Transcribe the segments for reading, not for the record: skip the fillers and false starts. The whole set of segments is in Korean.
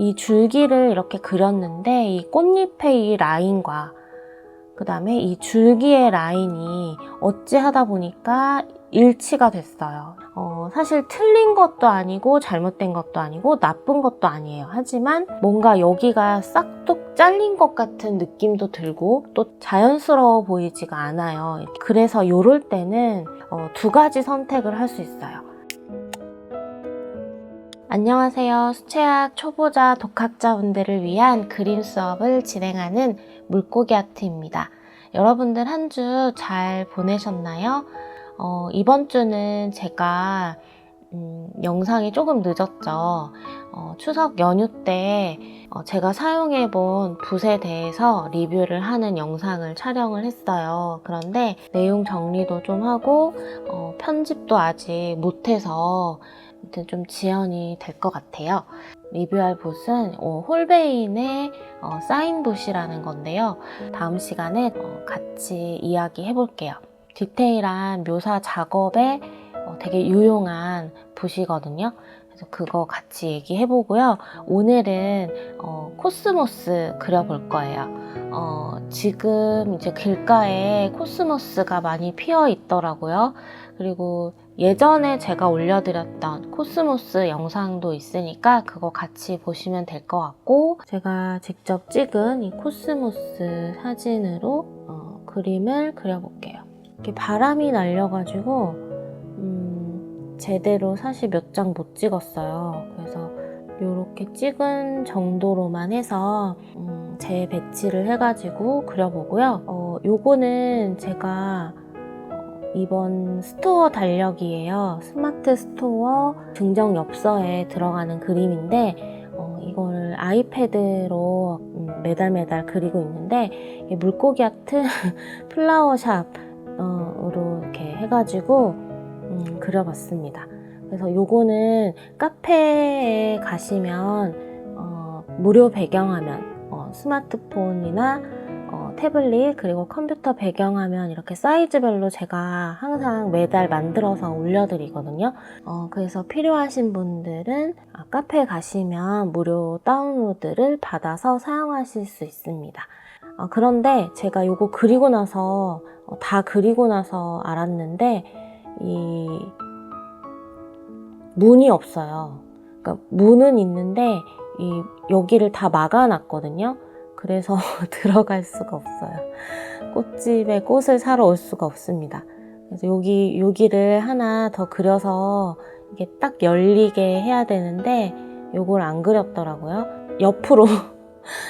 이 줄기를 이렇게 그렸는데 이 꽃잎의 이 라인과 그 다음에 이 줄기의 라인이 어찌하다 보니까 일치가 됐어요. 사실 틀린 것도 아니고 잘못된 것도 아니고 나쁜 것도 아니에요. 하지만 뭔가 여기가 싹둑 잘린 것 같은 느낌도 들고 또 자연스러워 보이지가 않아요. 그래서 이럴 때는 두 가지 선택을 할 수 있어요. 안녕하세요. 수채학 초보자 독학자분들을 위한 그림 수업을 진행하는 물고기 아트입니다. 여러분들 한 주 잘 보내셨나요? 이번 주는 제가 영상이 조금 늦었죠. 추석 연휴 때 제가 사용해본 붓에 대해서 리뷰를 하는 영상을 촬영을 했어요. 그런데 내용 정리도 좀 하고 편집도 아직 못해서 아무튼 좀 지연이 될 것 같아요. 리뷰할 붓은 홀베인의 사인 붓이라는 건데요. 다음 시간에 같이 이야기해 볼게요. 디테일한 묘사 작업에 되게 유용한 붓이거든요. 그래서 그거 같이 얘기해 보고요. 오늘은 코스모스 그려볼 거예요. 지금 이제 길가에 코스모스가 많이 피어 있더라고요. 그리고 예전에 제가 올려드렸던 코스모스 영상도 있으니까 그거 같이 보시면 될 것 같고, 제가 직접 찍은 이 코스모스 사진으로 그림을 그려볼게요. 이렇게 바람이 날려가지고 제대로 사실 몇 장 못 찍었어요. 그래서 이렇게 찍은 정도로만 해서 재배치를 해가지고 그려보고요. 요거는 제가 이번 스토어 달력이에요. 스마트 스토어 증정 엽서에 들어가는 그림인데 이거를 아이패드로 매달 그리고 있는데 물고기 아트 플라워샵으로 이렇게 해가지고 그려봤습니다. 그래서 요거는 카페에 가시면 무료 배경화면 스마트폰이나 태블릿 그리고 컴퓨터 배경화면 이렇게 사이즈별로 제가 항상 매달 만들어서 올려드리거든요. 그래서 필요하신 분들은 카페에 가시면 무료 다운로드를 받아서 사용하실 수 있습니다. 그런데 제가 요거 그리고 나서 다 그리고 나서 알았는데 이 문이 없어요. 그러니까 문은 있는데 여기를 다 막아놨거든요. 그래서 들어갈 수가 없어요. 꽃집에 꽃을 사러 올 수가 없습니다. 그래서 여기를 하나 더 그려서 이게 딱 열리게 해야 되는데 요걸 안 그렸더라고요. 옆으로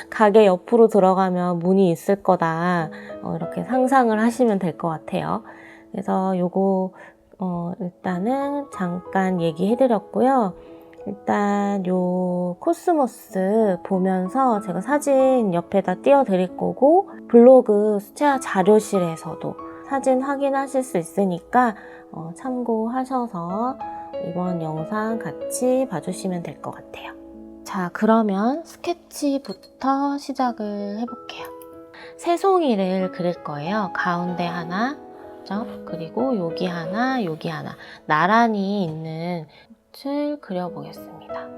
가게 옆으로 들어가면 문이 있을 거다. 이렇게 상상을 하시면 될 것 같아요. 그래서 요거 일단은 잠깐 얘기해 드렸고요. 일단 요 코스모스 보면서 제가 사진 옆에다 띄워 드릴 거고, 블로그 수채화 자료실에서도 사진 확인하실 수 있으니까 참고하셔서 이번 영상 같이 봐주시면 될 것 같아요. 자, 그러면 스케치부터 시작을 해볼게요. 새송이를 그릴 거예요. 가운데 하나, 그리고 여기 하나, 여기 하나 나란히 있는 꽃을 그려보겠습니다.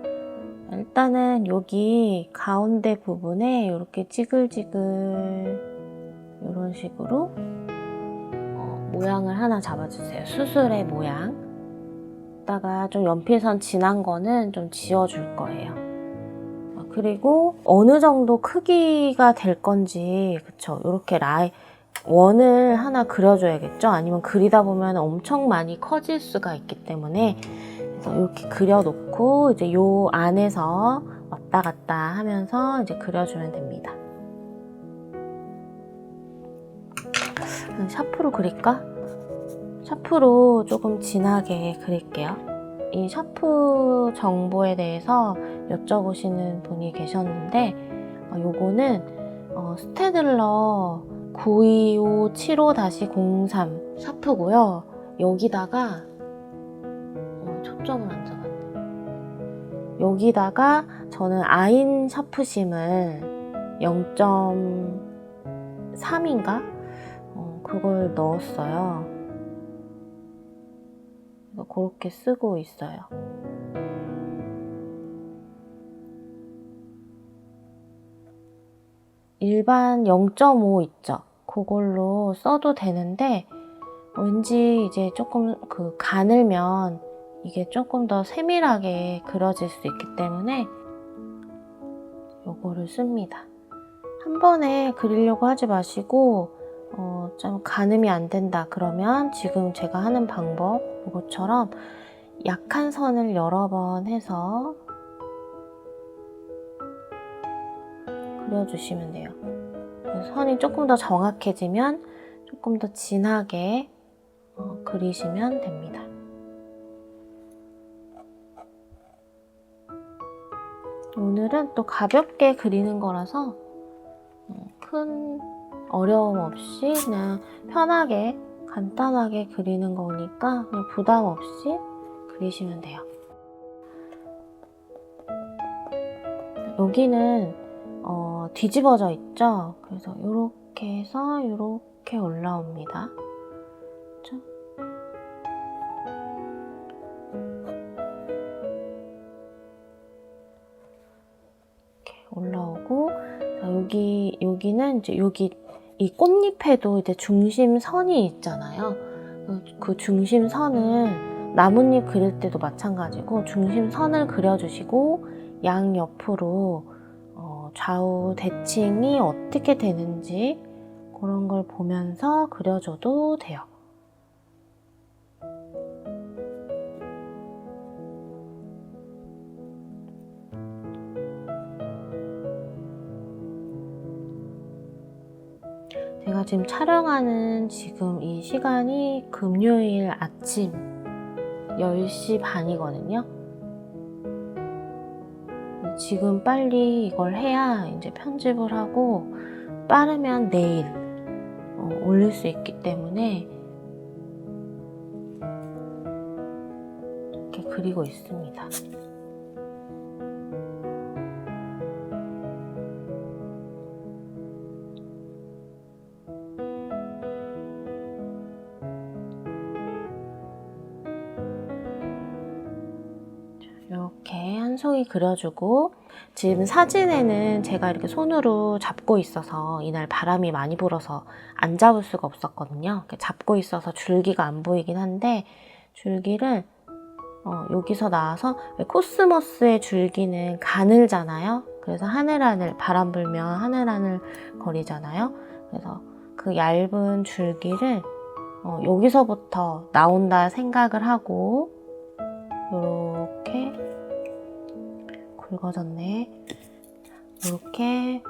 일단은 여기 가운데 부분에 이렇게 지글지글 이런 식으로 모양을 하나 잡아주세요. 수술의 모양. 이따가 좀 연필선 진한 거는 좀 지워줄 거예요. 그리고 어느 정도 크기가 될 건지, 그쵸? 이렇게 원을 하나 그려줘야겠죠? 아니면 그리다 보면 엄청 많이 커질 수가 있기 때문에 이렇게 그려놓고 이제 요 안에서 왔다 갔다 하면서 이제 그려주면 됩니다. 샤프로 그릴까? 샤프로 조금 진하게 그릴게요. 이 샤프 정보에 대해서 여쭤보시는 분이 계셨는데 요거는 스테들러 92575-03 샤프고요. 여기다가 초점을 안 잡았네. 여기다가 저는 아인 샤프심을 0.3인가? 그걸 넣었어요. 그렇게 쓰고 있어요. 일반 0.5 있죠? 그걸로 써도 되는데 왠지 이제 조금 가늘면 이게 조금 더 세밀하게 그려질 수 있기 때문에 요거를 씁니다. 한 번에 그리려고 하지 마시고 좀 가늠이 안 된다 그러면 지금 제가 하는 방법 이것처럼 약한 선을 여러 번 해서 그려주시면 돼요. 선이 조금 더 정확해지면 조금 더 진하게 그리시면 됩니다. 오늘은 또 가볍게 그리는 거라서 큰 어려움 없이 그냥 편하게 간단하게 그리는 거니까 그냥 부담 없이 그리시면 돼요. 여기는 뒤집어져 있죠? 그래서 이렇게 해서 이렇게 올라옵니다. 그렇죠? 이렇게 올라오고 여기는 이제 이 꽃잎에도 이제 중심선이 있잖아요. 그 중심선을 나뭇잎 그릴 때도 마찬가지고 중심선을 그려주시고 양옆으로 좌우 대칭이 어떻게 되는지 그런 걸 보면서 그려줘도 돼요. 제가 지금 촬영하는 지금 이 시간이 금요일 아침 10시 반이거든요. 지금 빨리 이걸 해야 이제 편집을 하고 빠르면 내일 올릴 수 있기 때문에 이렇게 그리고 있습니다. 이렇게 한 송이 그려주고 지금 사진에는 제가 이렇게 손으로 잡고 있어서 이날 바람이 많이 불어서 안 잡을 수가 없었거든요. 이렇게 잡고 있어서 줄기가 안 보이긴 한데 줄기를 여기서 나와서 코스모스의 줄기는 가늘잖아요. 그래서 하늘하늘 바람 불면 하늘하늘 거리잖아요. 그래서 그 얇은 줄기를 여기서부터 나온다 생각을 하고 이렇게 굵어졌네. 이렇게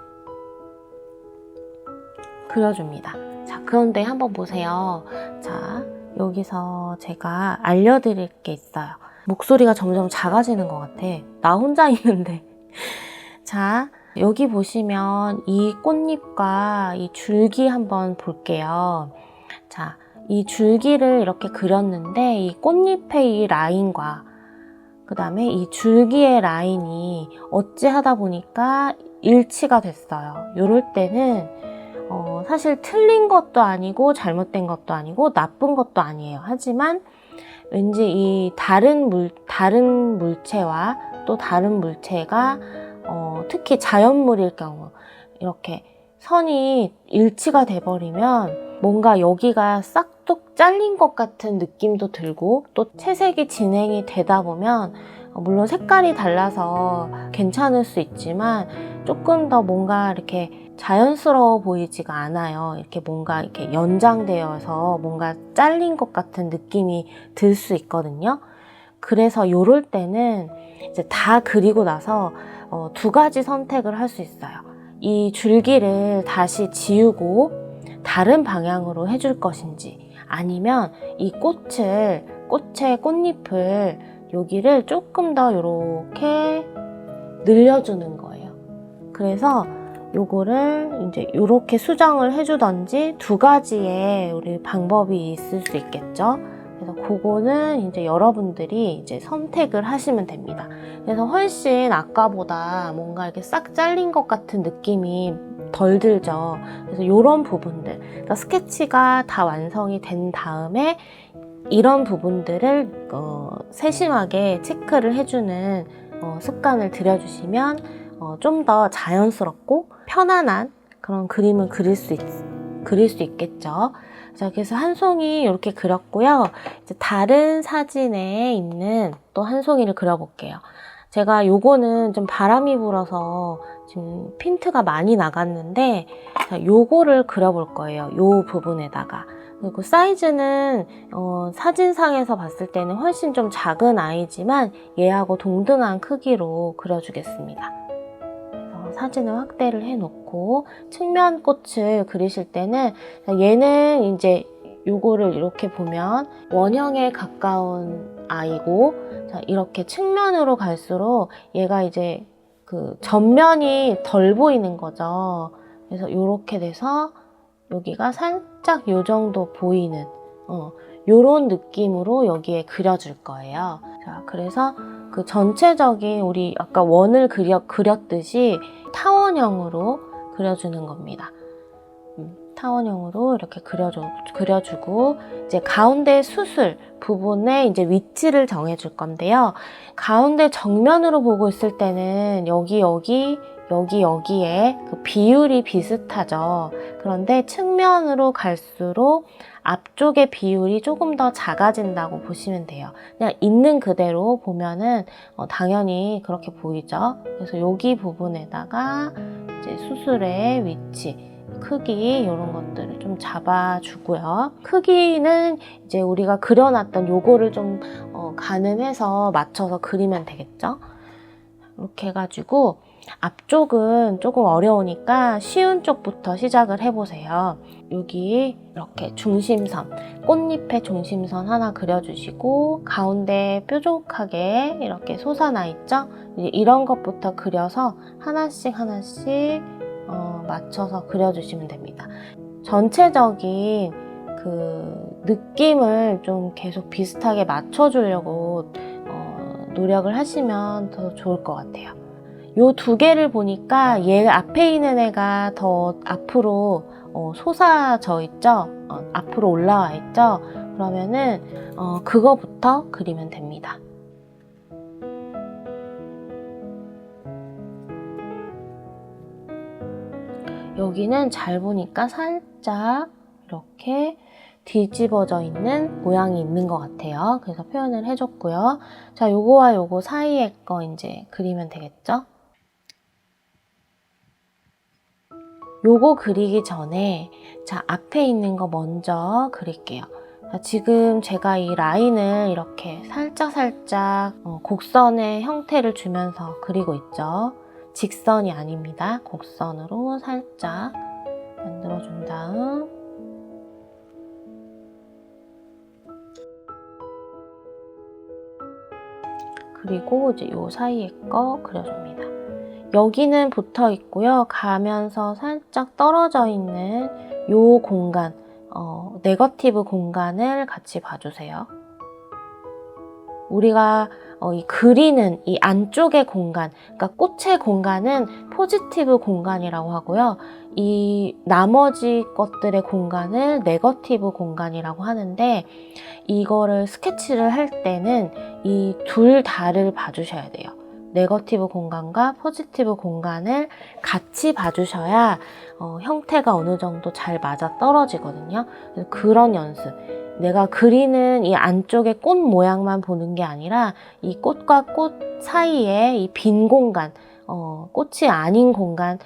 그려줍니다. 자, 그런데 한번 보세요. 자, 여기서 제가 알려드릴 게 있어요. 목소리가 점점 작아지는 것 같아. 나 혼자 있는데. 자, 여기 보시면 이 꽃잎과 이 줄기 한번 볼게요. 자, 이 줄기를 이렇게 그렸는데 이 꽃잎의 이 라인과 그 다음에 이 줄기의 라인이 어찌하다 보니까 일치가 됐어요. 이럴 때는 사실 틀린 것도 아니고 잘못된 것도 아니고 나쁜 것도 아니에요. 하지만 왠지 이 다른 물체와 또 다른 물체가 특히 자연물일 경우 이렇게 선이 일치가 돼버리면 뭔가 여기가 싹둑 잘린 것 같은 느낌도 들고 또 채색이 진행이 되다 보면 물론 색깔이 달라서 괜찮을 수 있지만 조금 더 뭔가 이렇게 자연스러워 보이지가 않아요. 이렇게 뭔가 이렇게 연장되어서 뭔가 잘린 것 같은 느낌이 들 수 있거든요. 그래서 요럴 때는 이제 다 그리고 나서 두 가지 선택을 할 수 있어요. 이 줄기를 다시 지우고 다른 방향으로 해줄 것인지 아니면 이 꽃의 꽃잎을 여기를 조금 더 이렇게 늘려주는 거예요. 그래서 요거를 이제 이렇게 수정을 해주던지 두 가지의 우리 방법이 있을 수 있겠죠. 그래서 그거는 이제 여러분들이 이제 선택을 하시면 됩니다. 그래서 훨씬 아까보다 뭔가 이렇게 싹 잘린 것 같은 느낌이 덜 들죠. 그래서 이런 부분들, 그러니까 스케치가 다 완성이 된 다음에 이런 부분들을 세심하게 체크를 해주는 습관을 들여주시면 좀 더 자연스럽고 편안한 그런 그림을 그릴 수 있겠죠. 자, 그래서 한 송이 이렇게 그렸고요. 이제 다른 사진에 있는 또 한 송이를 그려볼게요. 제가 요거는 좀 바람이 불어서 지금 핀트가 많이 나갔는데, 자, 요거를 그려볼 거예요. 요 부분에다가. 그리고 사이즈는 사진상에서 봤을 때는 훨씬 좀 작은 아이지만 얘하고 동등한 크기로 그려주겠습니다. 사진을 확대를 해놓고 측면 꽃을 그리실 때는 얘는 이제 요거를 이렇게 보면 원형에 가까운 아이고, 자, 이렇게 측면으로 갈수록 얘가 이제 그 전면이 덜 보이는 거죠. 그래서 이렇게 돼서 여기가 살짝 요 정도 보이는 요런 느낌으로 여기에 그려줄 거예요. 자, 그래서 그 전체적인 우리 아까 원을 그렸듯이 타원형으로 그려주는 겁니다. 타원형으로 이렇게 그려주고 이제 가운데 수술 부분에 이제 위치를 정해줄 건데요. 가운데 정면으로 보고 있을 때는 여기에 그 비율이 비슷하죠. 그런데 측면으로 갈수록 앞쪽의 비율이 조금 더 작아진다고 보시면 돼요. 그냥 있는 그대로 보면은 당연히 그렇게 보이죠. 그래서 여기 부분에다가 이제 수술의 위치, 크기 이런 것들을 좀 잡아주고요. 크기는 이제 우리가 그려놨던 요거를 좀 가늠해서 맞춰서 그리면 되겠죠. 이렇게 해가지고 앞쪽은 조금 어려우니까 쉬운 쪽부터 시작을 해보세요. 여기 이렇게 중심선, 꽃잎의 중심선 하나 그려주시고 가운데 뾰족하게 이렇게 솟아나 있죠? 이런 것부터 그려서 하나씩 맞춰서 그려주시면 됩니다. 전체적인 그 느낌을 좀 계속 비슷하게 맞춰주려고 노력을 하시면 더 좋을 것 같아요. 요 두 개를 보니까 얘 앞에 있는 애가 더 앞으로 솟아져 있죠? 앞으로 올라와 있죠? 그러면은 그거부터 그리면 됩니다. 여기는 잘 보니까 살짝 이렇게 뒤집어져 있는 모양이 있는 것 같아요. 그래서 표현을 해줬고요. 자, 요거와 요거 사이에 거 이제 그리면 되겠죠? 요거 그리기 전에 자, 앞에 있는 거 먼저 그릴게요. 자, 지금 제가 이 라인을 이렇게 살짝 곡선의 형태를 주면서 그리고 있죠. 직선이 아닙니다. 곡선으로 살짝 만들어준 다음 그리고 이제 요 사이에 거 그려줍니다. 여기는 붙어 있고요. 가면서 살짝 떨어져 있는 요 공간, 네거티브 공간을 같이 봐주세요. 우리가 이 그리는 이 안쪽의 공간, 그러니까 꽃의 공간은 포지티브 공간이라고 하고요. 이 나머지 것들의 공간을 네거티브 공간이라고 하는데 이거를 스케치를 할 때는 이 둘 다를 봐주셔야 돼요. 네거티브 공간과 포지티브 공간을 같이 봐주셔야 형태가 어느 정도 잘 맞아 떨어지거든요. 그래서 그런 연습. 내가 그리는 이 안쪽의 꽃 모양만 보는 게 아니라 이 꽃과 꽃 사이에 이 빈 공간, 꽃이 아닌 공간,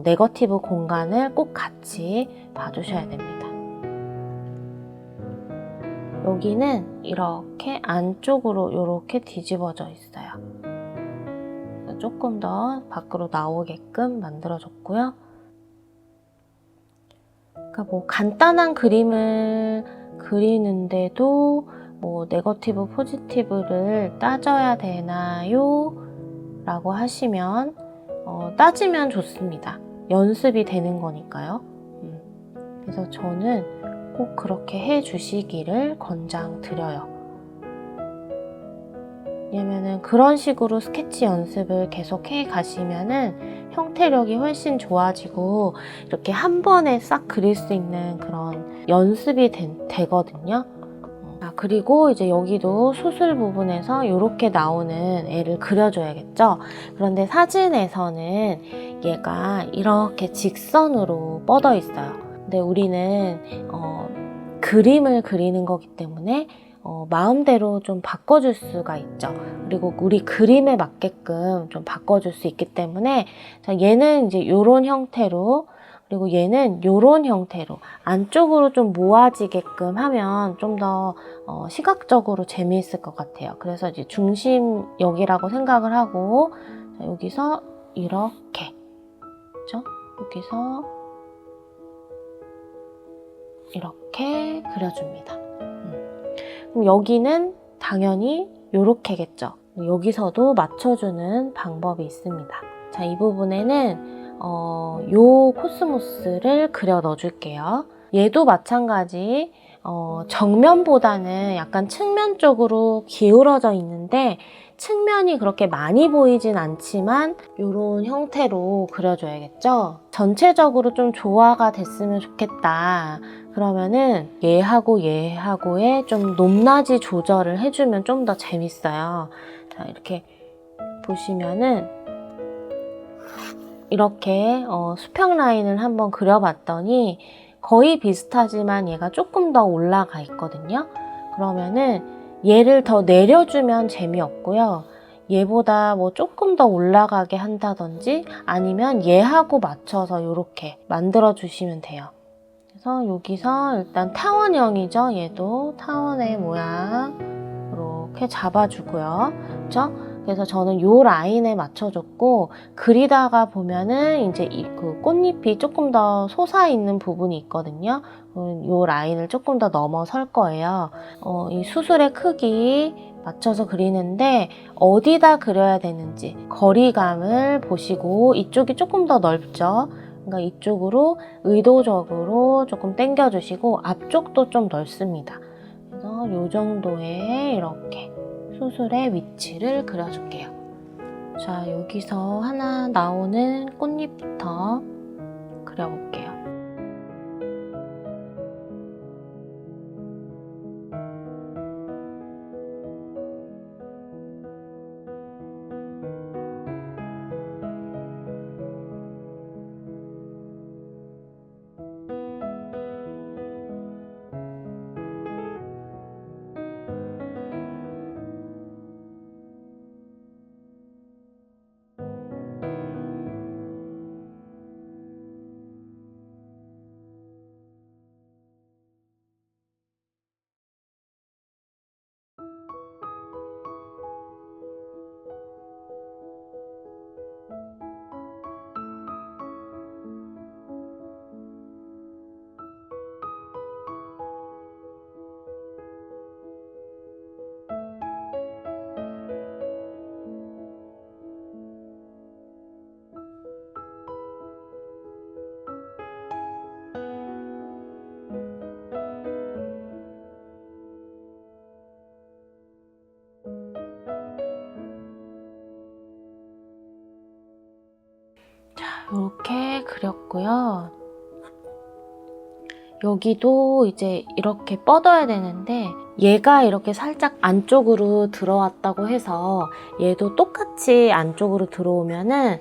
네거티브 공간을 꼭 같이 봐주셔야 됩니다. 여기는 이렇게 안쪽으로 이렇게 뒤집어져 있어요. 조금 더 밖으로 나오게끔 만들어줬고요. 그러니까 뭐 간단한 그림을 그리는데도 뭐 네거티브, 포지티브를 따져야 되나요? 라고 하시면 따지면 좋습니다. 연습이 되는 거니까요. 그래서 저는 꼭 그렇게 해주시기를 권장드려요. 왜냐면은 그런 식으로 스케치 연습을 계속 해 가시면은 형태력이 훨씬 좋아지고 이렇게 한 번에 싹 그릴 수 있는 그런 연습이 되거든요. 그리고 이제 여기도 수술 부분에서 이렇게 나오는 애를 그려줘야겠죠. 그런데 사진에서는 얘가 이렇게 직선으로 뻗어 있어요. 근데 우리는 그림을 그리는 거기 때문에 마음대로 좀 바꿔줄 수가 있죠. 그리고 우리 그림에 맞게끔 좀 바꿔줄 수 있기 때문에, 자, 얘는 이제 이런 형태로, 그리고 얘는 이런 형태로 안쪽으로 좀 모아지게끔 하면 좀 더 시각적으로 재미있을 것 같아요. 그래서 이제 중심 여기라고 생각을 하고, 자, 여기서 이렇게, 그렇죠? 여기서 이렇게 그려줍니다. 그럼 여기는 당연히 이렇게겠죠. 여기서도 맞춰주는 방법이 있습니다. 자, 이 부분에는 요 코스모스를 그려 넣어줄게요. 얘도 마찬가지 정면보다는 약간 측면 쪽으로 기울어져 있는데 측면이 그렇게 많이 보이진 않지만 이런 형태로 그려줘야겠죠. 전체적으로 좀 조화가 됐으면 좋겠다. 그러면은 얘하고의 좀 높낮이 조절을 해주면 좀 더 재밌어요. 자, 이렇게 보시면은 이렇게 수평 라인을 한번 그려봤더니 거의 비슷하지만 얘가 조금 더 올라가 있거든요. 그러면은 얘를 더 내려주면 재미없고요. 얘보다 뭐 조금 더 올라가게 한다든지 아니면 얘하고 맞춰서 이렇게 만들어 주시면 돼요. 그래서 여기서 일단 타원형이죠. 얘도 타원의 모양 이렇게 잡아주고요. 그렇죠? 그래서 저는 요 라인에 맞춰줬고, 그리다가 보면은 이제 그 꽃잎이 조금 더 솟아있는 부분이 있거든요. 요 라인을 조금 더 넘어설 거예요. 이 수술의 크기 맞춰서 그리는데 어디다 그려야 되는지 거리감을 보시고, 이쪽이 조금 더 넓죠. 그러니까 이쪽으로 의도적으로 조금 당겨주시고, 앞쪽도 좀 넓습니다. 그래서 요 정도에 이렇게 수술의 위치를 그려줄게요. 자, 여기서 하나 나오는 꽃잎부터 그려볼게요. 이렇게 그렸고요. 여기도 이제 이렇게 뻗어야 되는데 얘가 이렇게 살짝 안쪽으로 들어왔다고 해서 얘도 똑같이 안쪽으로 들어오면은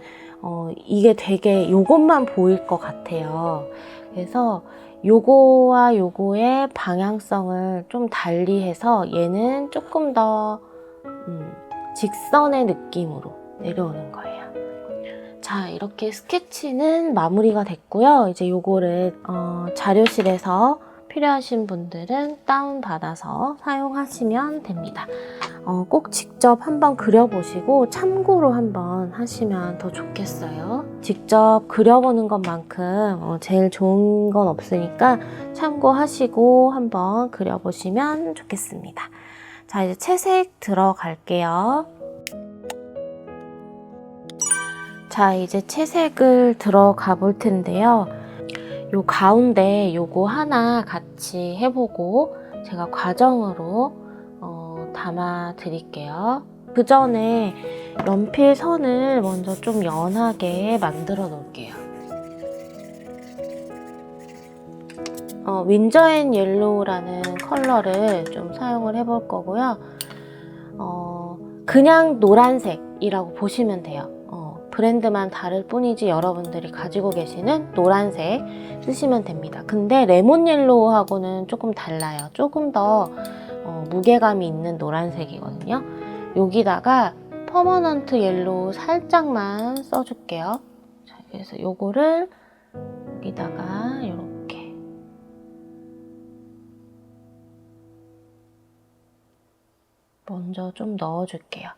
이게 되게 요것만 보일 것 같아요. 그래서 요거와 요거의 방향성을 좀 달리해서 얘는 조금 더 직선의 느낌으로 내려오는 거예요. 자, 이렇게 스케치는 마무리가 됐고요. 이제 요거를 자료실에서 필요하신 분들은 다운받아서 사용하시면 됩니다. 꼭 직접 한번 그려보시고 참고로 한번 하시면 더 좋겠어요. 직접 그려보는 것만큼 제일 좋은 건 없으니까 참고하시고 한번 그려보시면 좋겠습니다. 자, 이제 채색 들어갈게요. 자, 이제 채색을 들어가 볼 텐데요. 요 가운데 요거 하나 같이 해보고 제가 과정으로 담아 드릴게요. 그 전에 연필 선을 먼저 좀 연하게 만들어 놓을게요. 윈저 앤 옐로우라는 컬러를 좀 사용을 해볼 거고요. 그냥 노란색이라고 보시면 돼요. 브랜드만 다를 뿐이지 여러분들이 가지고 계시는 노란색 쓰시면 됩니다. 근데 레몬 옐로우하고는 조금 달라요. 조금 더 무게감이 있는 노란색이거든요. 여기다가 퍼머넌트 옐로우 살짝만 써줄게요. 자, 그래서 요거를 여기다가 이렇게 먼저 좀 넣어줄게요.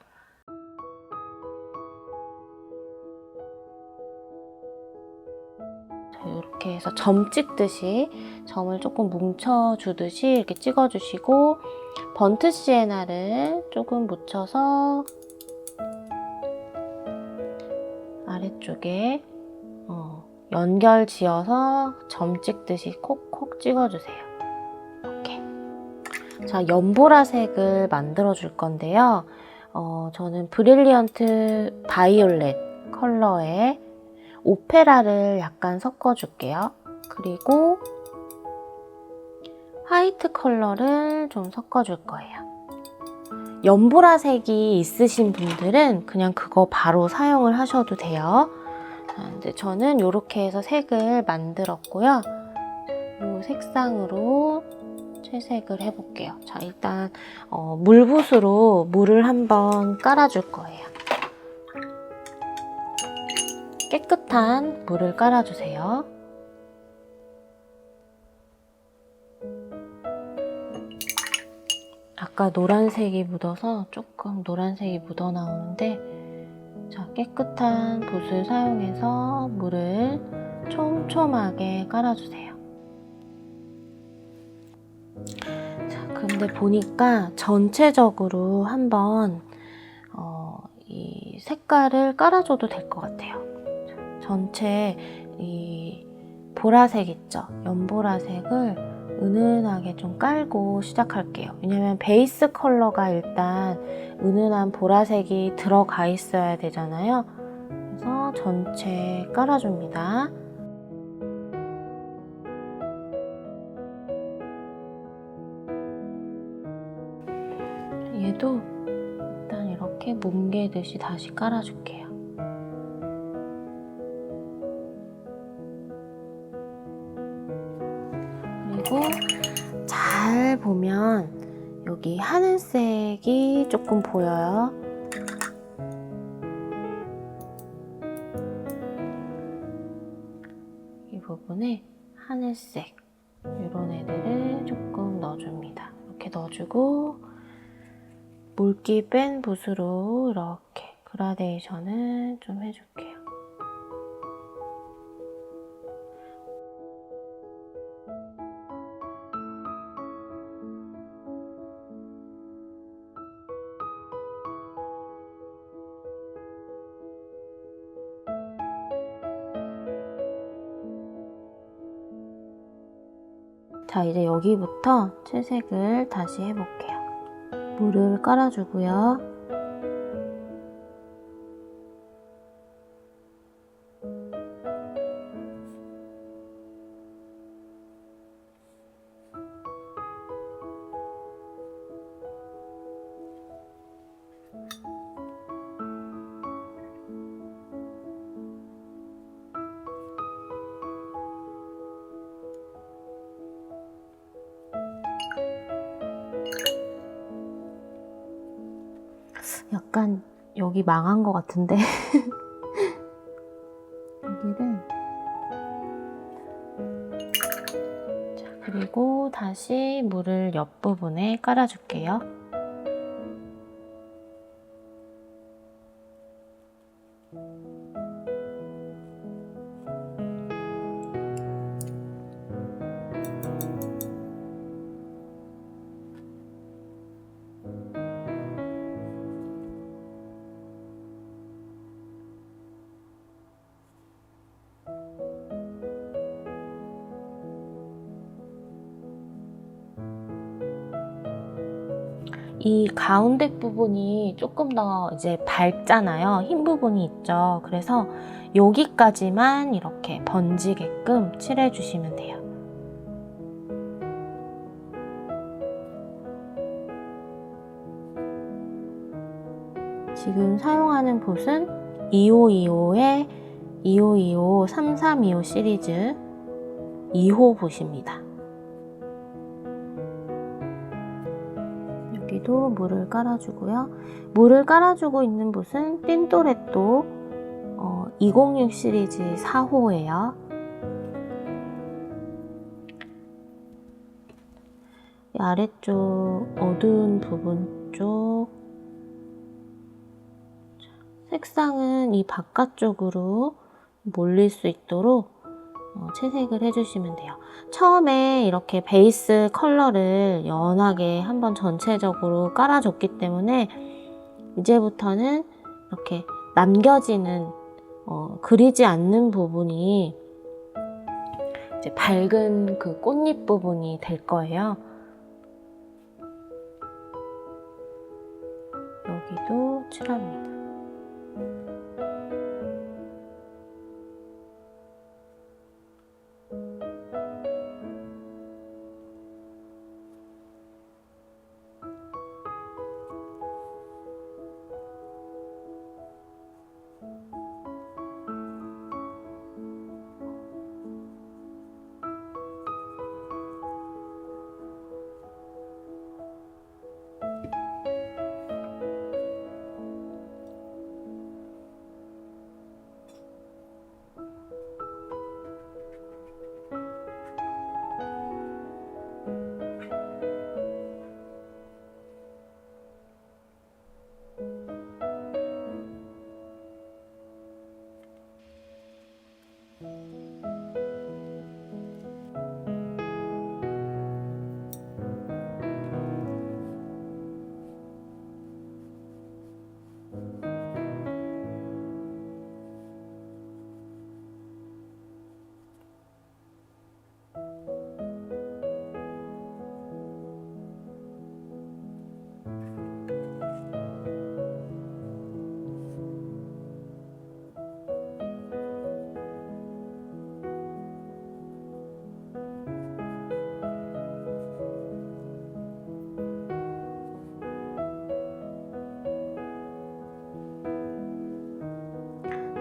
이렇게 해서 점 찍듯이 점을 조금 뭉쳐주듯이 이렇게 찍어주시고 번트 시에나를 조금 묻혀서 아래쪽에 연결 지어서 점 찍듯이 콕콕 찍어주세요. 이렇게. 자, 연보라색을 만들어 줄 건데요. 저는 브릴리언트 바이올렛 컬러에 오페라를 약간 섞어줄게요. 그리고 화이트 컬러를 좀 섞어줄 거예요. 연보라색이 있으신 분들은 그냥 그거 바로 사용을 하셔도 돼요. 근데 저는 이렇게 해서 색을 만들었고요. 이 색상으로 채색을 해볼게요. 자, 일단 물붓으로 물을 한번 깔아줄 거예요. 깨끗한 물을 깔아주세요. 아까 노란색이 묻어서 조금 노란색이 묻어 나오는데, 자, 깨끗한 붓을 사용해서 물을 촘촘하게 깔아주세요. 자, 근데 보니까 전체적으로 한번 이 색깔을 깔아줘도 될 것 같아요. 전체 이 보라색 있죠? 연보라색을 은은하게 좀 깔고 시작할게요. 왜냐면 베이스 컬러가 일단 은은한 보라색이 들어가 있어야 되잖아요. 그래서 전체 깔아줍니다. 얘도 일단 이렇게 뭉개듯이 다시 깔아줄게요. 그리고 잘 보면 여기 하늘색이 조금 보여요. 이 부분에 하늘색 이런 애들을 조금 넣어줍니다. 이렇게 넣어주고 물기 뺀 붓으로 이렇게 그라데이션을 좀 해줄게요. 자, 이제 여기부터 채색을 다시 해볼게요. 물을 깔아주고요. 약간 여기 망한 것 같은데 여기를 자, 그리고 다시 물을 옆부분에 깔아줄게요. 이 가운데 부분이 조금 더 이제 밝잖아요. 흰 부분이 있죠. 그래서 여기까지만 이렇게 번지게끔 칠해주시면 돼요. 지금 사용하는 붓은 2525의 2525 3325 시리즈 2호 붓입니다. 여기도 물을 깔아주고요. 물을 깔아주고 있는 붓은 틴토레토 206 시리즈 4호예요. 아래쪽 어두운 부분 쪽 색상은 이 바깥쪽으로 몰릴 수 있도록 채색을 해주시면 돼요. 처음에 이렇게 베이스 컬러를 연하게 한번 전체적으로 깔아줬기 때문에 이제부터는 이렇게 남겨지는 그리지 않는 부분이 이제 밝은 그 꽃잎 부분이 될 거예요. 여기도 칠합니다.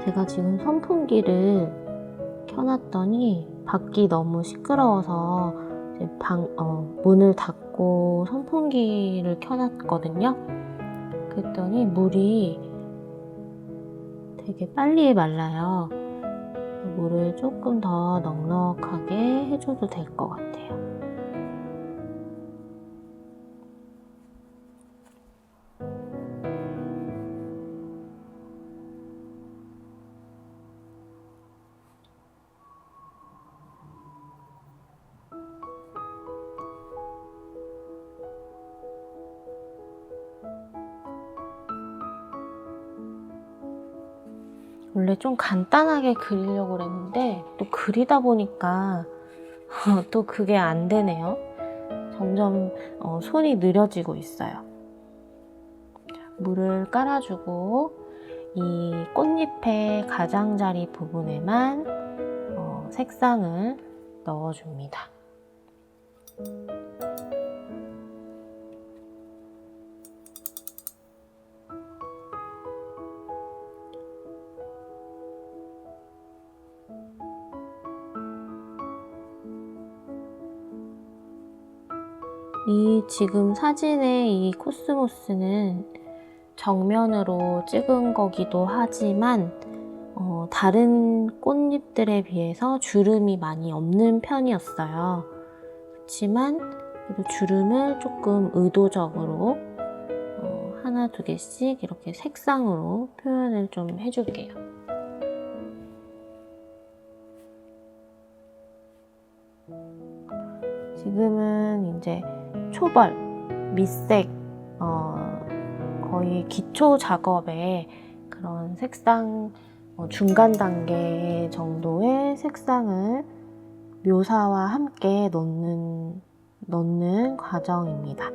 제가 지금 선풍기를 켜놨더니 밖이 너무 시끄러워서 이제 문을 닫고 선풍기를 켜놨거든요. 그랬더니 물이 되게 빨리 말라요. 물을 조금 더 넉넉하게 해줘도 될 것 같아요. 원래 좀 간단하게 그리려고 그랬는데 또 그리다 보니까 또 그게 안 되네요. 점점 손이 느려지고 있어요. 물을 깔아주고 이 꽃잎의 가장자리 부분에만 색상을 넣어줍니다. 이 지금 사진의 이 코스모스는 정면으로 찍은 거기도 하지만 다른 꽃잎들에 비해서 주름이 많이 없는 편이었어요. 그렇지만 그래도 주름을 조금 의도적으로 하나 두 개씩 이렇게 색상으로 표현을 좀 해줄게요. 지금은 이제 초벌, 밑색, 거의 기초 작업에 그런 색상 중간 단계 정도의 색상을 묘사와 함께 넣는 과정입니다.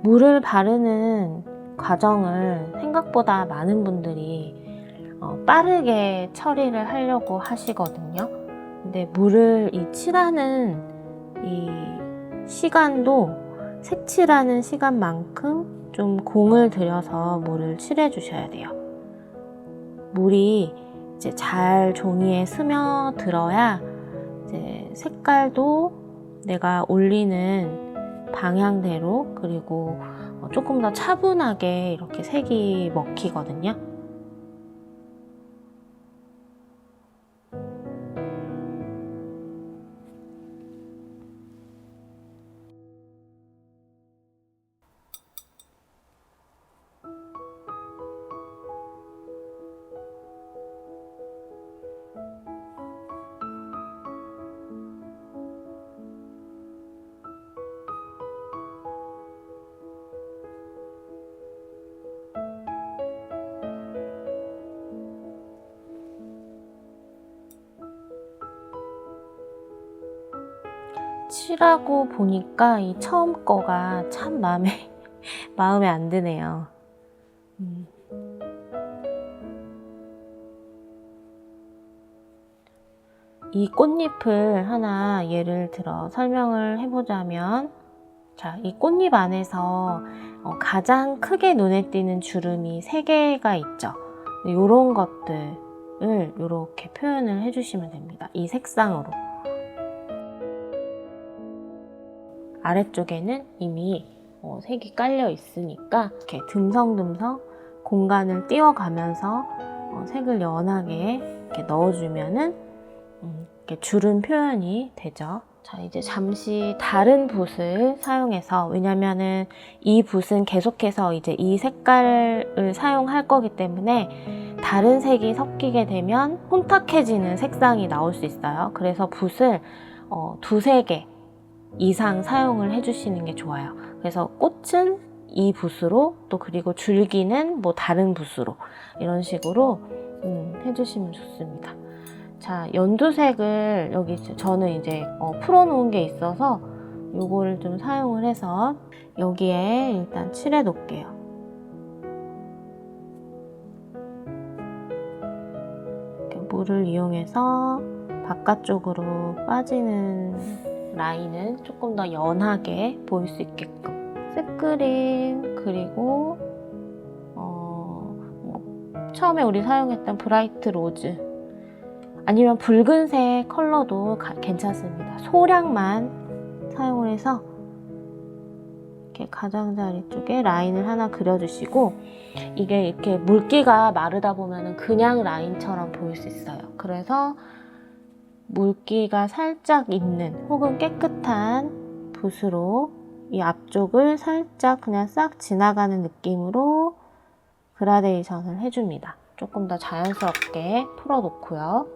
물을 바르는 과정을 생각보다 많은 분들이 빠르게 처리를 하려고 하시거든요. 근데 물을 칠하는 이 시간도 색칠하는 시간만큼 좀 공을 들여서 물을 칠해 주셔야 돼요. 물이 이제 잘 종이에 스며들어야 이제 색깔도 내가 올리는 방향대로, 그리고 조금 더 차분하게 이렇게 색이 먹히거든요. 칠하고 보니까 이 처음 거가 참 마음에 안 드네요. 이 꽃잎을 하나 예를 들어 설명을 해보자면, 자, 이 꽃잎 안에서 가장 크게 눈에 띄는 주름이 3개가 있죠. 이런 것들을 이렇게 표현을 해주시면 됩니다. 이 색상으로. 아래쪽에는 이미 색이 깔려 있으니까 이렇게 듬성듬성 공간을 띄워가면서 색을 연하게 이렇게 넣어주면은 이렇게 주름 표현이 되죠. 자, 이제 잠시 다른 붓을 사용해서, 왜냐면은 이 붓은 계속해서 이제 이 색깔을 사용할 거기 때문에 다른 색이 섞이게 되면 혼탁해지는 색상이 나올 수 있어요. 그래서 붓을 2~3개 이상 사용을 해주시는 게 좋아요. 그래서 꽃은 이 붓으로, 또 그리고 줄기는 뭐 다른 붓으로, 이런 식으로 해주시면 좋습니다. 자, 연두색을 여기 저는 이제 풀어놓은 게 있어서 요거를 좀 사용을 해서 여기에 일단 칠해 놓을게요. 이렇게 물을 이용해서 바깥쪽으로 빠지는 라인은 조금 더 연하게 보일 수 있게끔 습그린, 그리고 처음에 우리 사용했던 브라이트 로즈, 아니면 붉은색 컬러도 괜찮습니다. 소량만 사용을 해서 이렇게 가장자리 쪽에 라인을 하나 그려주시고, 이게 이렇게 물기가 마르다 보면 그냥 라인처럼 보일 수 있어요. 그래서 물기가 살짝 있는 혹은 깨끗한 붓으로 이 앞쪽을 살짝 그냥 싹 지나가는 느낌으로 그라데이션을 해줍니다. 조금 더 자연스럽게 풀어놓고요.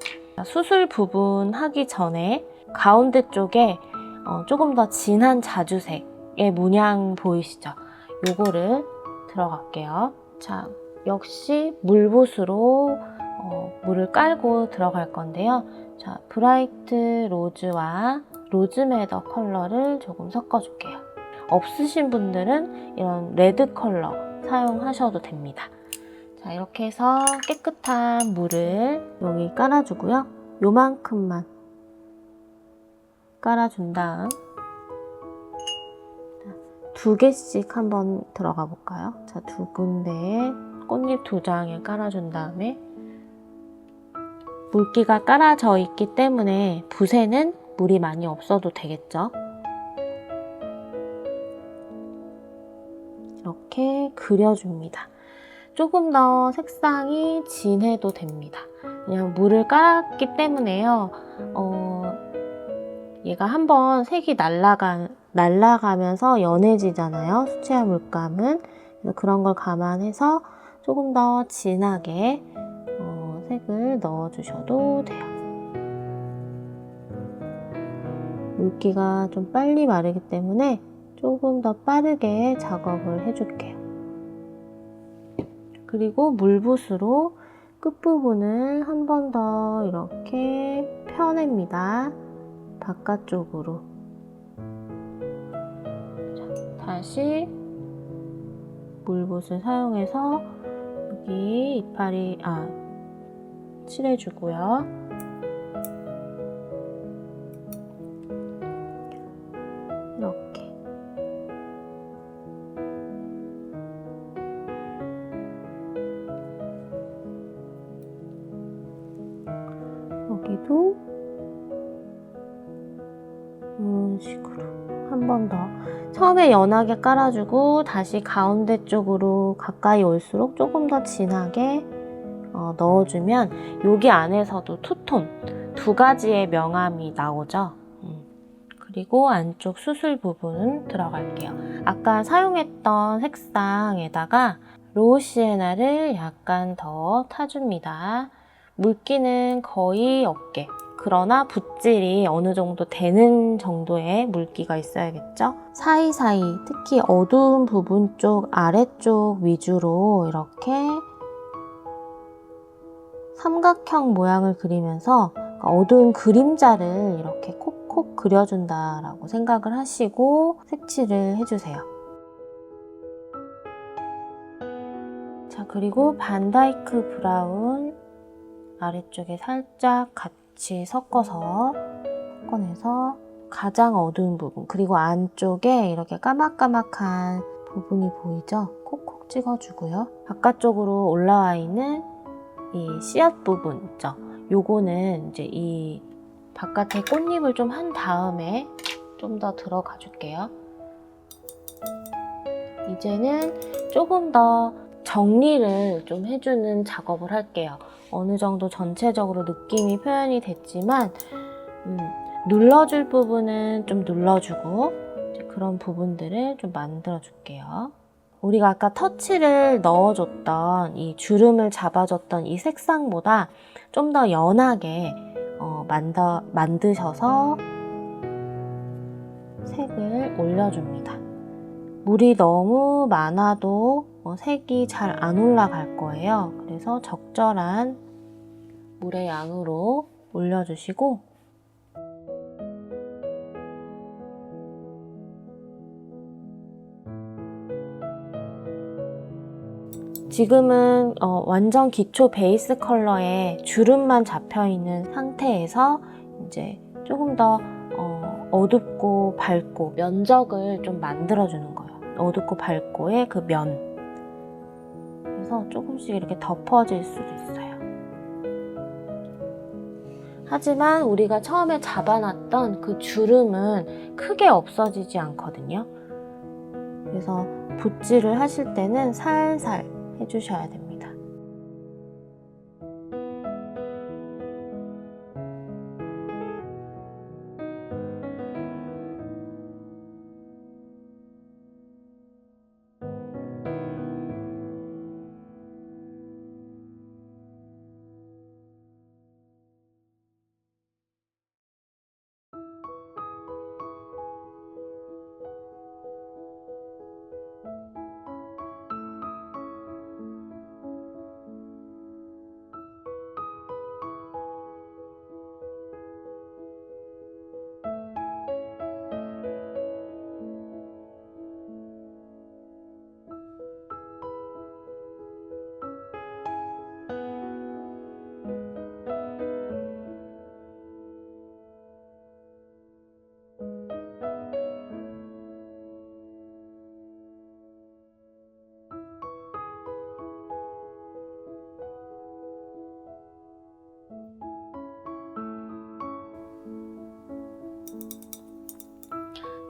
수술 부분 하기 전에 가운데 쪽에 조금 더 진한 자주색의 문양 보이시죠? 요거를 들어갈게요. 자, 역시 물붓으로 물을 깔고 들어갈 건데요. 자, 브라이트 로즈와 로즈메더 컬러를 조금 섞어줄게요. 없으신 분들은 이런 레드 컬러 사용하셔도 됩니다. 자, 이렇게 해서 깨끗한 물을 여기 깔아주고요. 요만큼만 깔아준 다음 2개씩 한번 들어가 볼까요? 자, 2군데에 꽃잎 2장을 깔아준 다음에, 물기가 깔아져 있기 때문에 붓에는 물이 많이 없어도 되겠죠? 이렇게 그려줍니다. 조금 더 색상이 진해도 됩니다. 그냥 물을 깔았기 때문에요. 얘가 한번 색이 날아가면서 연해지잖아요. 수채화 물감은. 그래서 그런 걸 감안해서 조금 더 진하게 색을 넣어주셔도 돼요. 물기가 좀 빨리 마르기 때문에 조금 더 빠르게 작업을 해줄게요. 그리고 물붓으로 끝부분을 한 번 더 이렇게 펴냅니다. 바깥쪽으로. 자, 다시 물붓을 사용해서 여기 칠해주고요. 이렇게. 여기도 이런 식으로 한 번 더. 처음에 연하게 깔아주고 다시 가운데 쪽으로 가까이 올수록 조금 더 진하게 넣어주면 여기 안에서도 투톤, 두 가지의 명암이 나오죠. 그리고 안쪽 수술 부분 들어갈게요. 아까 사용했던 색상에다가 로우 시에나를 약간 더 타줍니다. 물기는 거의 없게. 그러나 붓질이 어느 정도 되는 정도의 물기가 있어야겠죠? 사이사이, 특히 어두운 부분 쪽, 아래쪽 위주로 이렇게 삼각형 모양을 그리면서 어두운 그림자를 이렇게 콕콕 그려준다라고 생각을 하시고 색칠을 해주세요. 자, 그리고 반다이크 브라운 아래쪽에 살짝 같이 섞어내서 가장 어두운 부분, 그리고 안쪽에 이렇게 까맣까맣한 부분이 보이죠? 콕콕 찍어주고요. 바깥쪽으로 올라와 있는 이 씨앗 부분 있죠? 요거는 이제 이 바깥에 꽃잎을 좀 한 다음에 좀 더 들어가 줄게요. 이제는 조금 더 정리를 좀 해주는 작업을 할게요. 어느 정도 전체적으로 느낌이 표현이 됐지만 눌러줄 부분은 좀 눌러주고 그런 부분들을 좀 만들어 줄게요. 우리가 아까 터치를 넣어줬던 이 주름을 잡아줬던 이 색상보다 좀 더 연하게 만드셔서 색을 올려줍니다. 물이 너무 많아도 색이 잘 안 올라갈 거예요. 그래서 적절한 물의 양으로 올려주시고 지금은 완전 기초 베이스 컬러에 주름만 잡혀있는 상태에서 이제 조금 더 어둡고 밝고 면적을 좀 만들어주는 거예요. 어둡고 밝고의 그 면. 그래서 조금씩 이렇게 덮어질 수도 있어요. 하지만 우리가 처음에 잡아놨던 그 주름은 크게 없어지지 않거든요. 그래서 붓질을 하실 때는 살살 해주셔야 됩니다.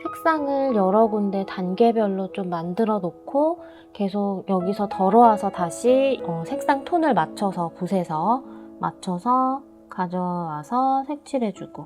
색상을 여러 군데 단계별로 좀 만들어 놓고 계속 여기서 들어와서 다시 색상 톤을 맞춰서 붓에서 맞춰서 가져와서 색칠해주고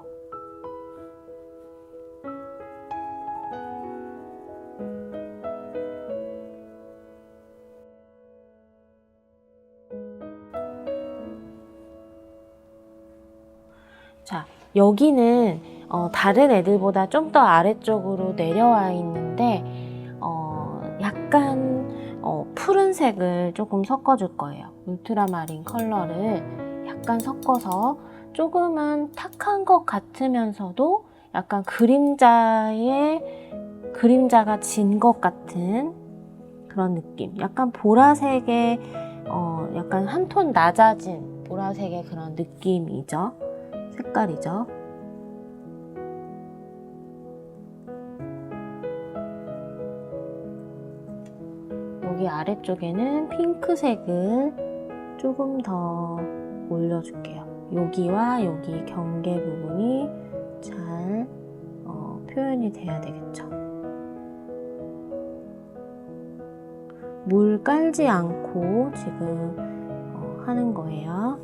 자, 여기는 다른 애들보다 좀 더 아래쪽으로 내려와 있는데 약간 푸른색을 조금 섞어줄 거예요. 울트라마린 컬러를 약간 섞어서 조금은 탁한 것 같으면서도 약간 그림자가 진 것 같은 그런 느낌. 약간 보라색의 약간 한 톤 낮아진 보라색의 그런 느낌이죠. 색깔이죠. 여기 아래쪽에는 핑크색을 조금 더 올려줄게요. 여기와 여기 경계 부분이 잘 표현이 돼야 되겠죠. 물 깔지 않고 지금 하는 거예요.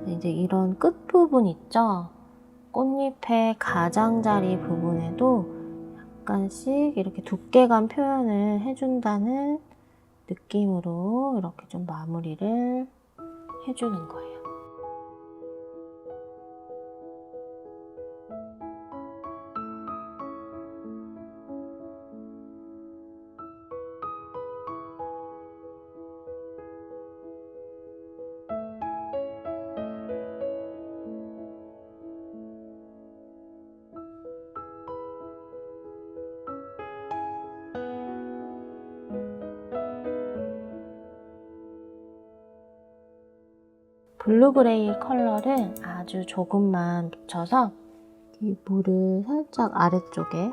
이제 이런 끝부분 있죠? 꽃잎의 가장자리 부분에도 약간씩 이렇게 두께감 표현을 해준다는 느낌으로 이렇게 좀 마무리를 해주는 거예요. 블루 그레이 컬러를 아주 조금만 묻혀서 이 물을 살짝 아래쪽에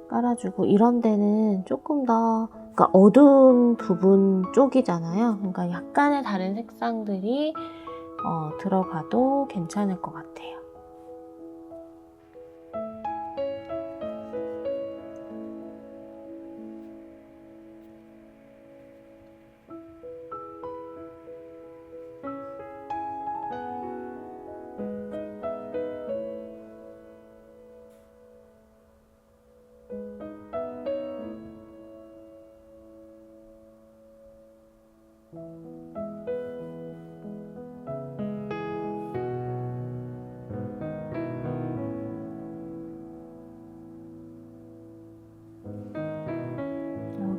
깔아주고, 이런 데는 조금 더 그러니까 어두운 부분 쪽이잖아요. 그러니까 약간의 다른 색상들이 들어가도 괜찮을 것 같아요.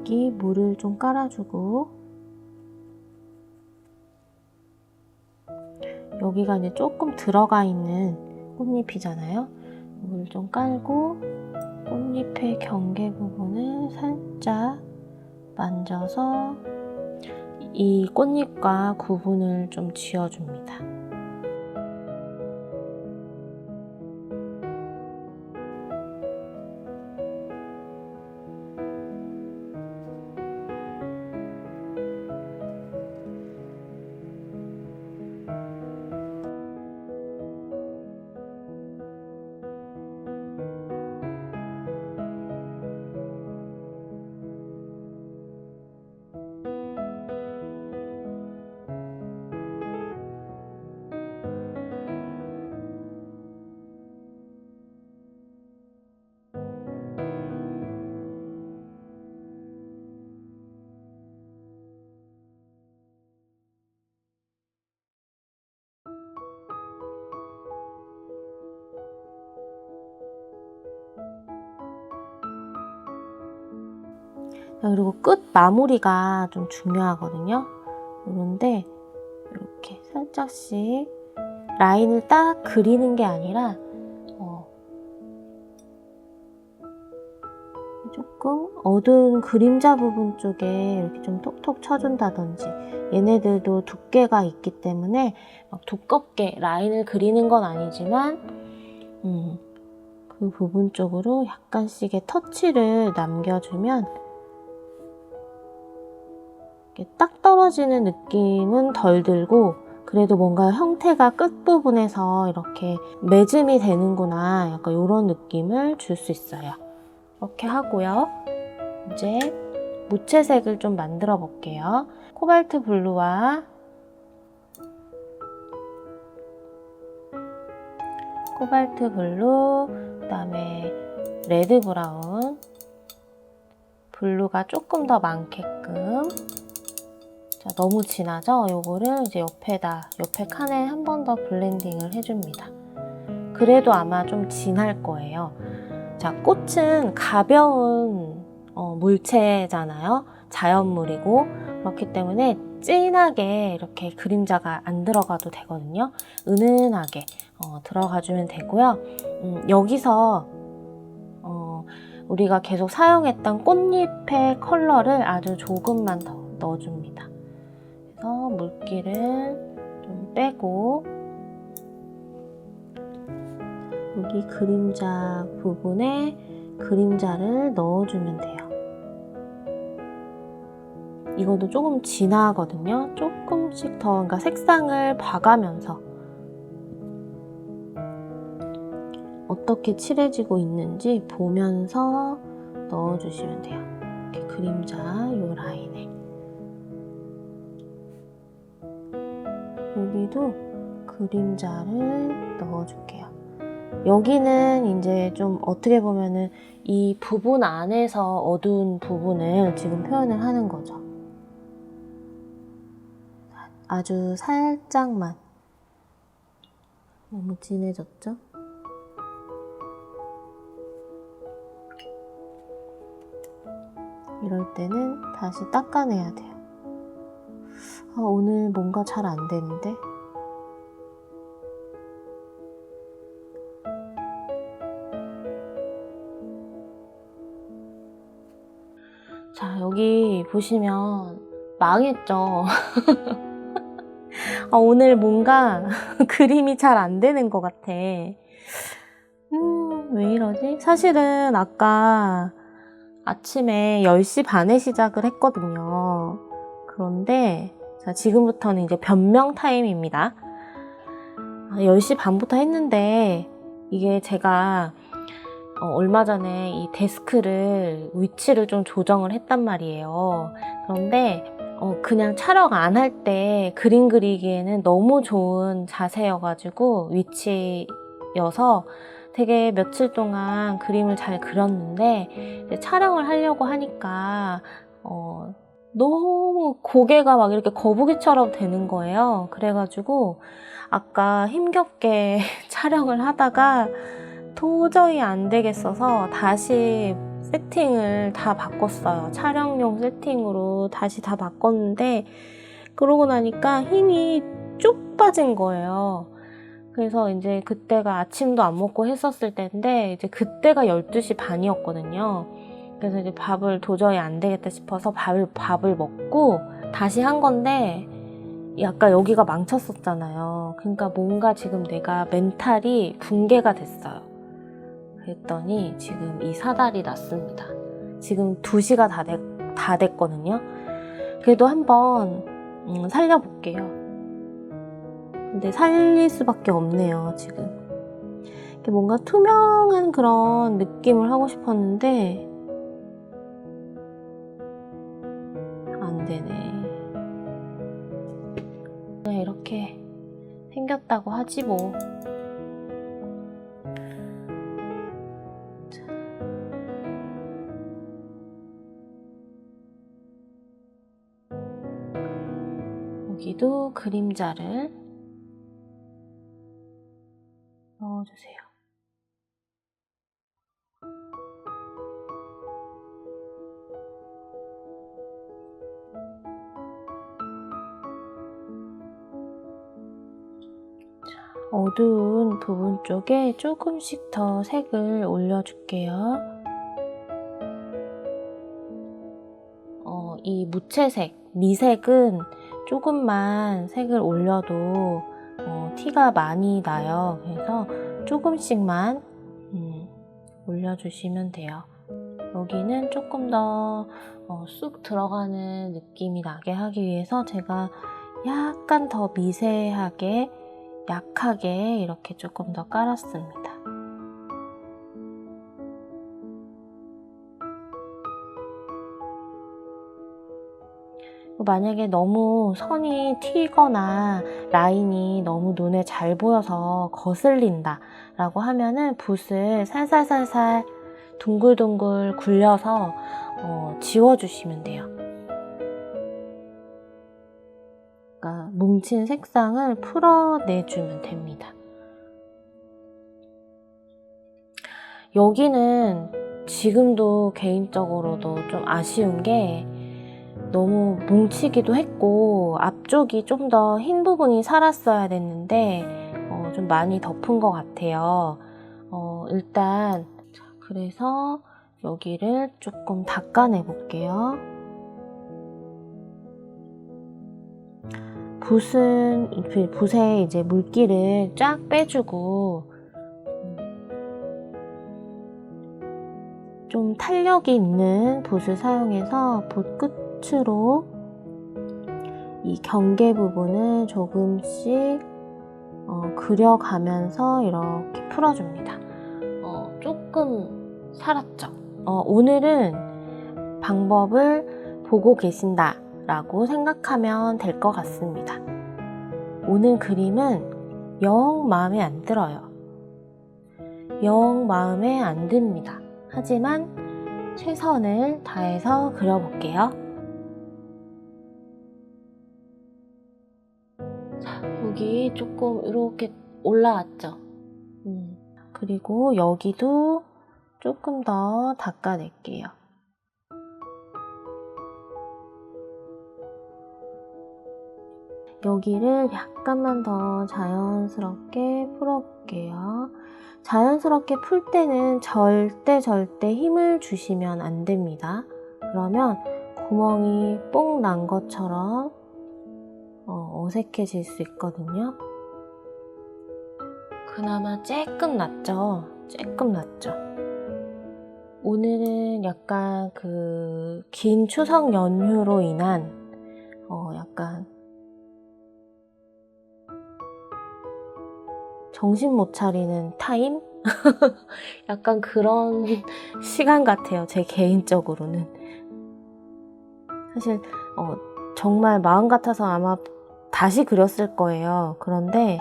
여기 물을 좀 깔아주고, 여기가 이제 조금 들어가 있는 꽃잎이잖아요. 물 좀 깔고 꽃잎의 경계 부분을 살짝 만져서 이 꽃잎과 구분을 좀 지어줍니다. 그리고 끝 마무리가 좀 중요하거든요. 그런데 이렇게 살짝씩 라인을 딱 그리는 게 아니라 조금 어두운 그림자 부분 쪽에 이렇게 좀 톡톡 쳐준다든지, 얘네들도 두께가 있기 때문에 막 두껍게 라인을 그리는 건 아니지만 그 부분 쪽으로 약간씩의 터치를 남겨주면 이렇게 딱 떨어지는 느낌은 덜 들고, 그래도 뭔가 형태가 끝부분에서 이렇게 매짐이 되는구나, 약간 이런 느낌을 줄 수 있어요. 이렇게 하고요. 이제 무채색을 좀 만들어 볼게요. 코발트 블루와 코발트 블루, 그다음에 레드 브라운, 블루가 조금 더 많게끔. 자, 너무 진하죠? 요거를 이제 옆에 칸에 한 번 더 블렌딩을 해줍니다. 그래도 아마 좀 진할 거예요. 자, 꽃은 가벼운 물체잖아요. 자연물이고, 그렇기 때문에 진하게 이렇게 그림자가 안 들어가도 되거든요. 은은하게 들어가주면 되고요. 여기서 우리가 계속 사용했던 꽃잎의 컬러를 아주 조금만 더 넣어줍니다. 그래서 물기를 좀 빼고 여기 그림자 부분에 그림자를 넣어주면 돼요. 이것도 조금 진하거든요. 조금씩 더, 그러니까 색상을 봐가면서 어떻게 칠해지고 있는지 보면서 넣어주시면 돼요. 이렇게 그림자 요 라인에. 여기도 그림자를 넣어줄게요. 여기는 이제 좀 어떻게 보면은 이 부분 안에서 어두운 부분을 지금 표현을 하는 거죠. 아주 살짝만. 너무 진해졌죠? 이럴 때는 다시 닦아내야 돼요. 오늘 뭔가 잘 안 되는데? 자, 여기 보시면 망했죠? 오늘 뭔가 그림이 잘 안 되는 것 같아. 왜 이러지? 사실은 아까 아침에 10시 반에 시작을 했거든요. 그런데 자, 지금부터는 이제 변명 타임입니다. 10시 반부터 했는데 이게 제가 얼마 전에 이 데스크를 위치를 좀 조정을 했단 말이에요. 그런데 그냥 촬영 안 할 때 그림 그리기에는 너무 좋은 자세여가지고 위치여서 되게 며칠 동안 그림을 잘 그렸는데 이제 촬영을 하려고 하니까 너무 고개가 막 이렇게 거북이처럼 되는 거예요. 그래가지고 아까 힘겹게 촬영을 하다가 도저히 안 되겠어서 다시 세팅을 다 바꿨어요. 촬영용 세팅으로 다시 다 바꿨는데 그러고 나니까 힘이 쭉 빠진 거예요. 그래서 이제 그때가 아침도 안 먹고 했었을 때인데 이제 그때가 12시 반이었거든요. 그래서 이제 밥을 도저히 안 되겠다 싶어서 밥을 먹고 다시 한 건데 약간 여기가 망쳤었잖아요. 그러니까 뭔가 지금 내가 멘탈이 붕괴가 됐어요. 그랬더니 지금 이 사달이 났습니다. 지금 2시가 다 됐거든요. 그래도 한번 살려볼게요. 근데 살릴 수밖에 없네요, 지금. 뭔가 투명한 그런 느낌을 하고 싶었는데 안 되네. 그냥 이렇게 생겼다고 하지 뭐. 여기도 그림자를 넣어주세요. 어두운 부분 쪽에 조금씩 더 색을 올려줄게요. 이 무채색, 미색은 조금만 색을 올려도 티가 많이 나요. 그래서 조금씩만 올려주시면 돼요. 여기는 조금 더 쑥 들어가는 느낌이 나게 하기 위해서 제가 약간 더 미세하게 약하게 이렇게 조금 더 깔았습니다. 만약에 너무 선이 튀거나 라인이 너무 눈에 잘 보여서 거슬린다 라고 하면은 붓을 살살살살 둥글둥글 굴려서 지워주시면 돼요. 그러니까 뭉친 색상을 풀어내주면 됩니다. 여기는 지금도 개인적으로도 좀 아쉬운 게 너무 뭉치기도 했고 앞쪽이 좀 더 흰 부분이 살았어야 됐는데 좀 많이 덮은 것 같아요. 일단 그래서 여기를 조금 닦아내 볼게요. 붓에 이제 물기를 쫙 빼주고 좀 탄력이 있는 붓을 사용해서 붓 끝으로 이 경계 부분을 조금씩 그려가면서 이렇게 풀어줍니다. 조금 살았죠? 오늘은 방법을 보고 계신다 라고 생각하면 될 것 같습니다. 오늘 그림은 영 마음에 안 들어요. 영 마음에 안 듭니다. 하지만 최선을 다해서 그려볼게요. 자, 여기 조금 이렇게 올라왔죠? 그리고 여기도 조금 더 닦아낼게요. 여기를 약간만 더 자연스럽게 풀어볼게요. 자연스럽게 풀 때는 절대 힘을 주시면 안 됩니다. 그러면 구멍이 뽕 난 것처럼 어색해질 수 있거든요. 그나마 조금 낫죠? 조금 낫죠? 오늘은 약간 그 긴 추석 연휴로 인한 약간 정신 못 차리는 타임? 약간 그런 시간 같아요. 제 개인적으로는. 사실 정말 마음 같아서 아마 다시 그렸을 거예요. 그런데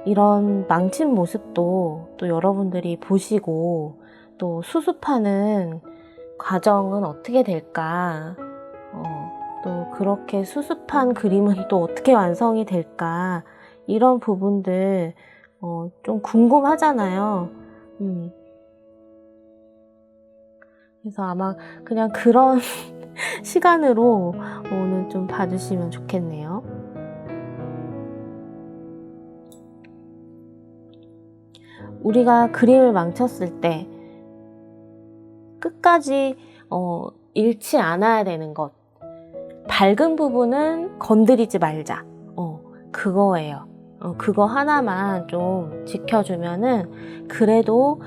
이런 망친 모습도 또 여러분들이 보시고 또 수습하는 과정은 어떻게 될까? 또 그렇게 수습한 그림은 또 어떻게 완성이 될까? 이런 부분들 좀 궁금하잖아요. 그래서 아마 그냥 그런 시간으로 오늘 좀 봐주시면 좋겠네요. 우리가 그림을 망쳤을 때 끝까지 잃지 않아야 되는 것, 밝은 부분은 건드리지 말자. 그거예요. 그거 하나만 좀 지켜주면은 그래도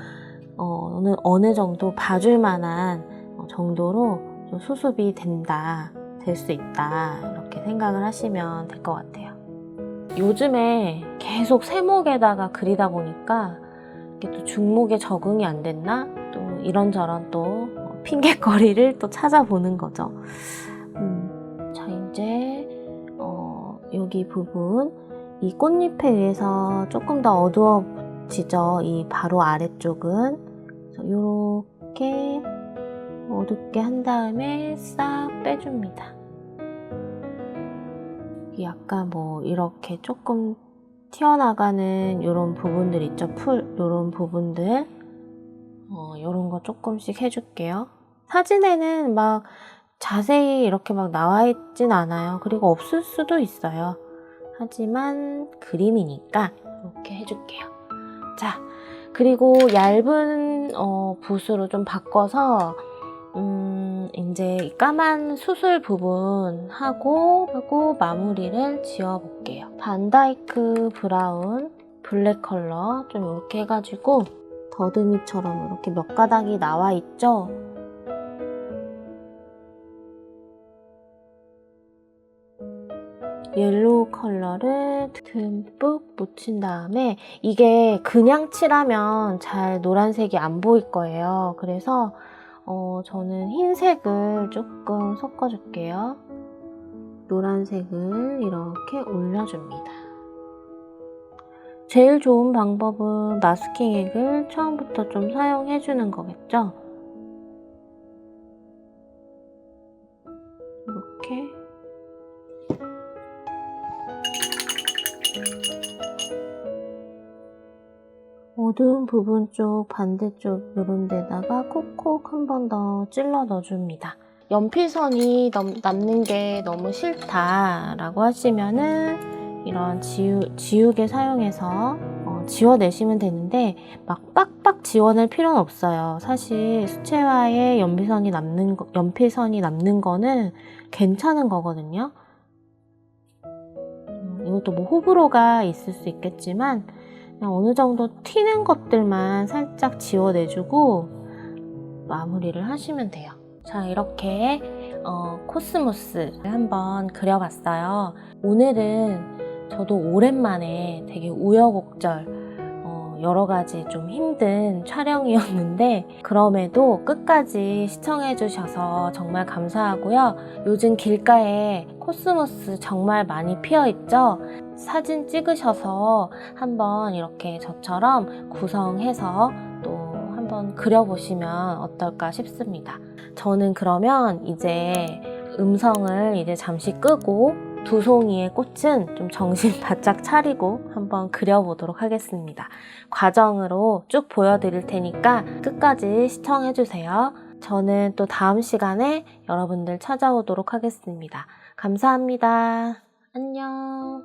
어느 정도 봐줄 만한 정도로 좀 수습이 될 수 있다, 이렇게 생각을 하시면 될 것 같아요. 요즘에 계속 세목에다가 그리다 보니까 이게 또 중목에 적응이 안 됐나? 또 이런저런 또 핑계거리를 또 찾아보는 거죠. 자, 이제 여기 부분, 이 꽃잎에 의해서 조금 더 어두워지죠. 이 바로 아래쪽은. 이렇게 어둡게 한 다음에 싹 빼줍니다. 약간 뭐 이렇게 조금 튀어나가는 이런 부분들 있죠. 이런 부분들. 이런 거 조금씩 해줄게요. 사진에는 막 자세히 이렇게 막 나와 있진 않아요. 그리고 없을 수도 있어요. 하지만 그림이니까 이렇게 해줄게요. 자, 그리고 얇은 붓으로 좀 바꿔서 이제 이 까만 수술 부분하고 마무리를 지어볼게요. 반다이크 브라운 블랙 컬러 좀 이렇게 해가지고 더듬이처럼 이렇게 몇 가닥이 나와 있죠? 옐로우 컬러를 듬뿍 묻힌 다음에, 이게 그냥 칠하면 잘 노란색이 안 보일 거예요. 그래서 저는 흰색을 조금 섞어줄게요. 노란색을 이렇게 올려줍니다. 제일 좋은 방법은 마스킹 액을 처음부터 좀 사용해주는 거겠죠? 이렇게 어두운 부분 쪽, 반대쪽 이런 데다가 콕콕 한 번 더 찔러 넣어줍니다. 연필선이 남는 게 너무 싫다라고 하시면은 이런 지우개 사용해서 지워내시면 되는데 막 빡빡 지워낼 필요는 없어요. 사실 수채화에 연필선이 남는 거는 괜찮은 거거든요. 이것도 뭐 호불호가 있을 수 있겠지만 그냥 어느 정도 튀는 것들만 살짝 지워내주고 마무리를 하시면 돼요. 자, 이렇게 코스모스를 한번 그려봤어요. 오늘은 저도 오랜만에 되게 우여곡절 여러 가지 좀 힘든 촬영이었는데 그럼에도 끝까지 시청해 주셔서 정말 감사하고요. 요즘 길가에 코스모스 정말 많이 피어 있죠? 사진 찍으셔서 한번 이렇게 저처럼 구성해서 또 한번 그려보시면 어떨까 싶습니다. 저는 그러면 이제 음성을 이제 잠시 끄고 두 송이의 꽃은 좀 정신 바짝 차리고 한번 그려보도록 하겠습니다. 과정으로 쭉 보여드릴 테니까 끝까지 시청해주세요. 저는 또 다음 시간에 여러분들 찾아오도록 하겠습니다. 감사합니다. 안녕.